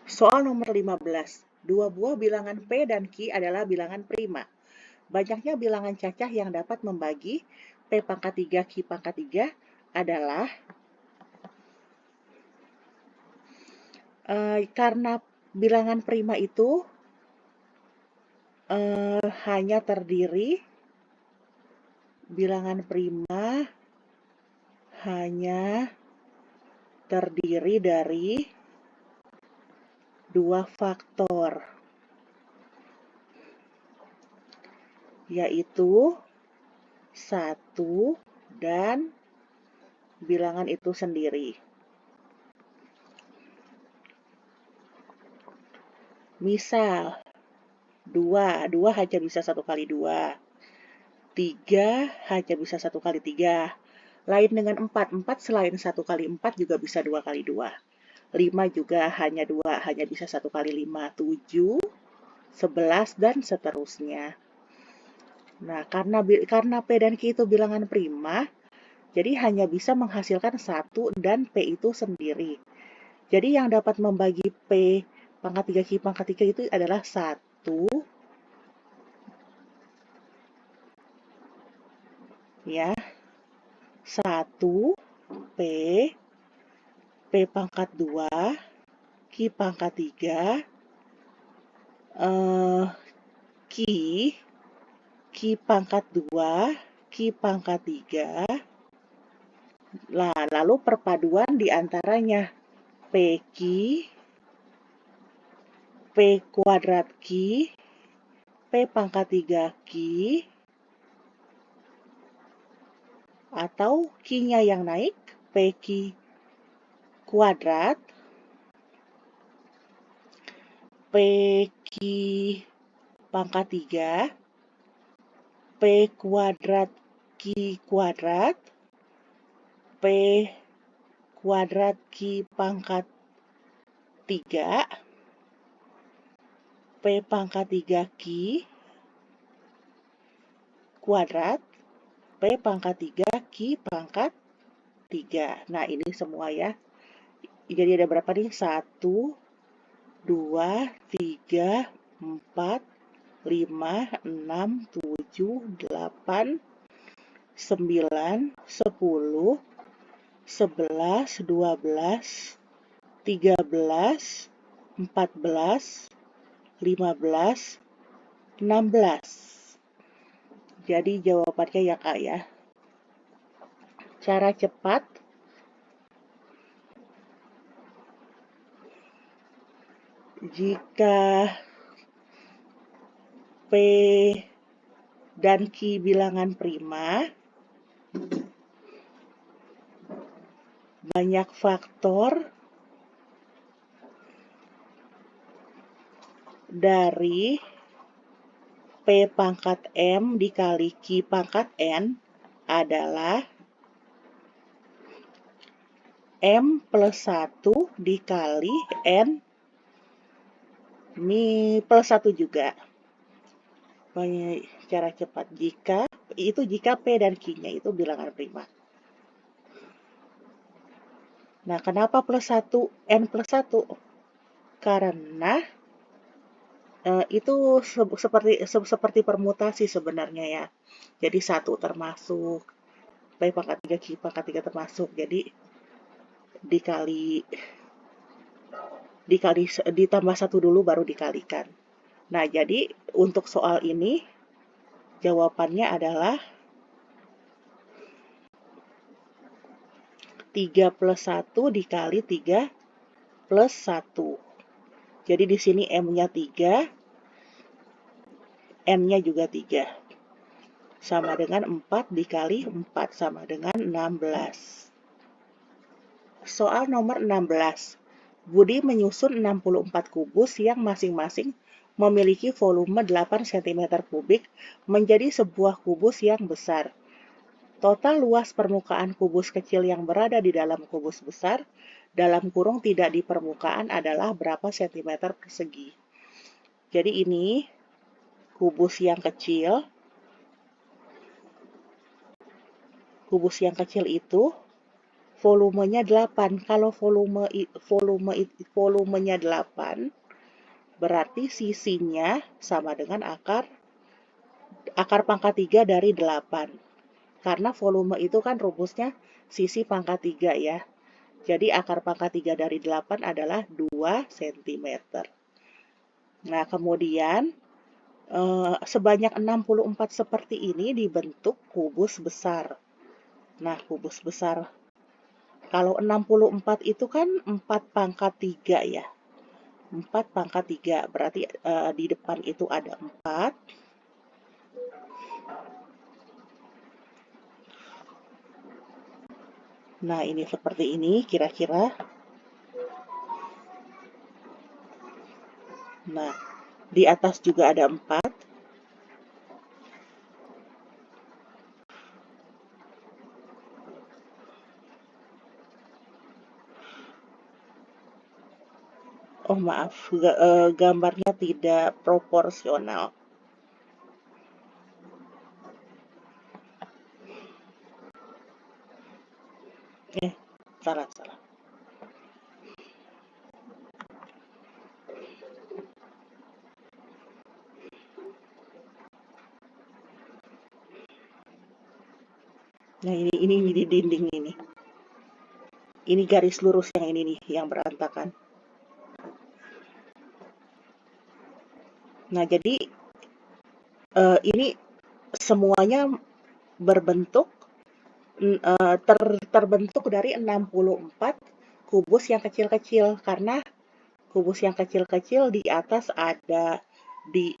Soal nomor 15. Dua buah bilangan P dan Q adalah bilangan prima. Banyaknya bilangan cacah yang dapat membagi P pangkat 3 Q pangkat 3 adalah karena bilangan prima itu hanya terdiri dari dua faktor, yaitu 1 dan bilangan itu sendiri. Misal, 2 hanya bisa 1 kali 2. 3 hanya bisa 1 kali 3. Lain dengan 4 selain 1 kali 4 juga bisa 2 kali 2. 5 juga hanya 2, hanya bisa 1 kali 5. 7, 11, dan seterusnya. Nah, karena P dan Q itu bilangan prima, jadi hanya bisa menghasilkan 1 dan P itu sendiri. Jadi yang dapat membagi P pangkat 3 Q pangkat 3 itu adalah 1, ya, 1 P, P pangkat 2, Q pangkat 3, Q pangkat 2, Q pangkat 3. Lalu perpaduan di antaranya PQ, P kuadrat Q, P pangkat 3 Q, atau Q-nya yang naik, PQ kuadrat, PQ pangkat 3, P kuadrat Q kuadrat, P kuadrat Q pangkat 3, P pangkat 3 Q kuadrat, P pangkat 3 Q pangkat 3. Nah, ini semua ya. Jadi ada berapa nih? 1, 2, 3, 4, 5, 6, 7, 8, 9, 10, 11, 12, 13, 14, 15, 16. Jadi jawabannya ya Kak ya. Cara cepat, jika P dan Q bilangan prima, banyak faktor dari P pangkat M dikali Q pangkat N adalah M plus 1 dikali N plus 1 juga. Banyak cara cepat jika P dan Q-nya itu bilangan prima. Nah, kenapa plus 1, N plus 1? Karena itu seperti permutasi sebenarnya ya. Jadi 1 termasuk, P pangkat 3, Q pangkat 3 termasuk. Jadi ditambah 1 dulu baru dikalikan. Nah, jadi untuk soal ini jawabannya adalah 3 plus 1 dikali 3 plus 1. Jadi di sini M-nya 3, N-nya juga 3. Sama dengan 4 dikali 4, sama dengan 16. Soal nomor 16. Budi menyusun 64 kubus yang masing-masing memiliki volume 8 cm kubik menjadi sebuah kubus yang besar. Total luas permukaan kubus kecil yang berada di dalam kubus besar dalam kurung tidak di permukaan adalah berapa cm persegi. Jadi ini kubus yang kecil. Kubus yang kecil itu volumenya 8. Kalau volumenya 8, berarti sisinya sama dengan akar pangkat 3 dari 8. Karena volume itu kan rumusnya sisi pangkat 3 ya. Jadi akar pangkat 3 dari 8 adalah 2 cm. Nah, kemudian sebanyak 64 seperti ini dibentuk kubus besar. Nah, kubus besar. Kalau 64 itu kan 4 pangkat 3 ya. 4 pangkat 3, berarti di depan itu ada 4. Nah, ini seperti ini kira-kira. Nah, di atas juga ada 4. Oh, maaf, gambarnya tidak proporsional. Salah. Nah, ini di dinding ini. Ini garis lurus yang ini nih, yang berantakan. Nah, jadi ini semuanya berbentuk terbentuk dari 64 kubus yang kecil-kecil, karena kubus yang kecil-kecil di atas ada di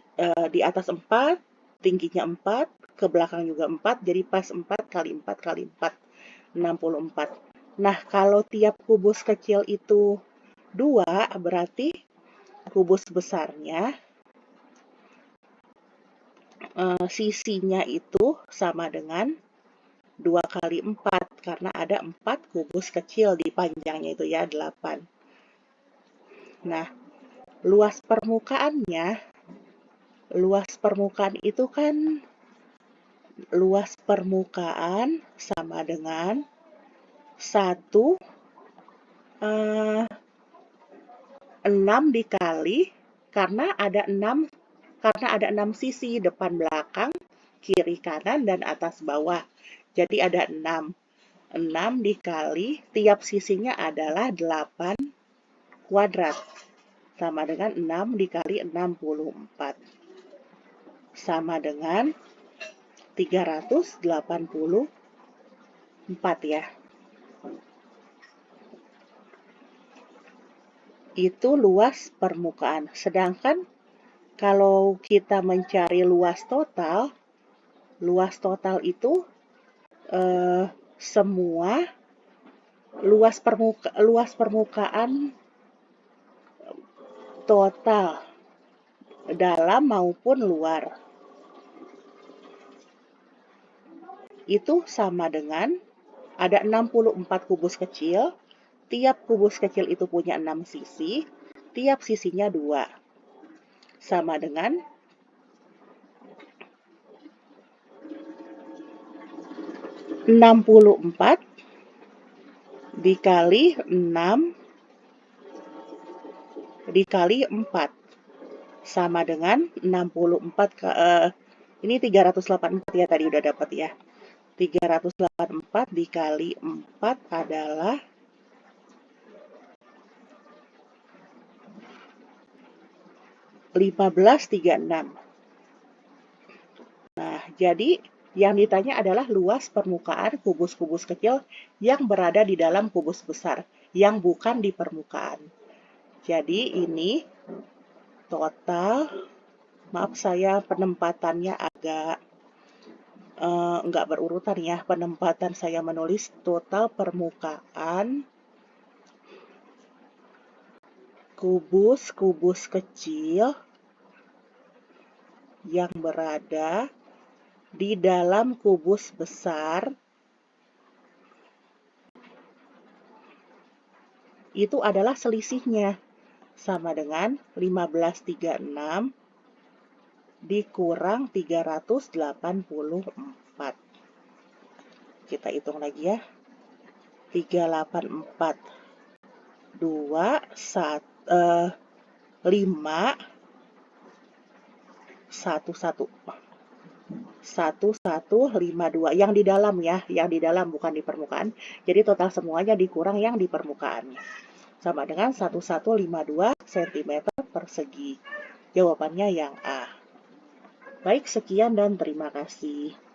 atas 4, tingginya 4, ke belakang juga 4, jadi pas 4 kali 4 kali 4, 64. Nah, kalau tiap kubus kecil itu 2, berarti kubus besarnya sisinya itu sama dengan 2 kali 4, karena ada 4 kubus kecil di panjangnya itu ya, 8. Nah, luas permukaan itu kan luas permukaan sama dengan 1 6 dikali, karena ada 6 sisi, depan belakang, kiri kanan, dan atas bawah. Jadi ada 6. 6 dikali, tiap sisinya adalah 8 kuadrat. Sama dengan 6 dikali 64. Sama dengan 384 ya. Itu luas permukaan. Sedangkan kalau kita mencari luas total itu semua luas permukaan total dalam maupun luar itu sama dengan ada 64 kubus kecil, tiap kubus kecil itu punya 6 sisi, tiap sisinya 2. Sama dengan 64 dikali 6 dikali 4. Sama dengan 64 ini 384 ya, tadi udah dapat ya. 384 dikali 4 adalah 1536. Nah, jadi yang ditanya adalah luas permukaan kubus-kubus kecil yang berada di dalam kubus besar, yang bukan di permukaan. Jadi ini total, maaf saya penempatannya agak nggak berurutan ya, penempatan saya menulis total permukaan kubus-kubus kecil yang berada di dalam kubus besar itu adalah selisihnya, sama dengan 1536 dikurang 384. Kita hitung lagi ya. 384 2 5 11 1152 yang di dalam ya, yang di dalam bukan di permukaan. Jadi total semuanya dikurang yang di permukaan sama dengan 1152 cm persegi. Jawabannya yang A. Baik, sekian dan terima kasih.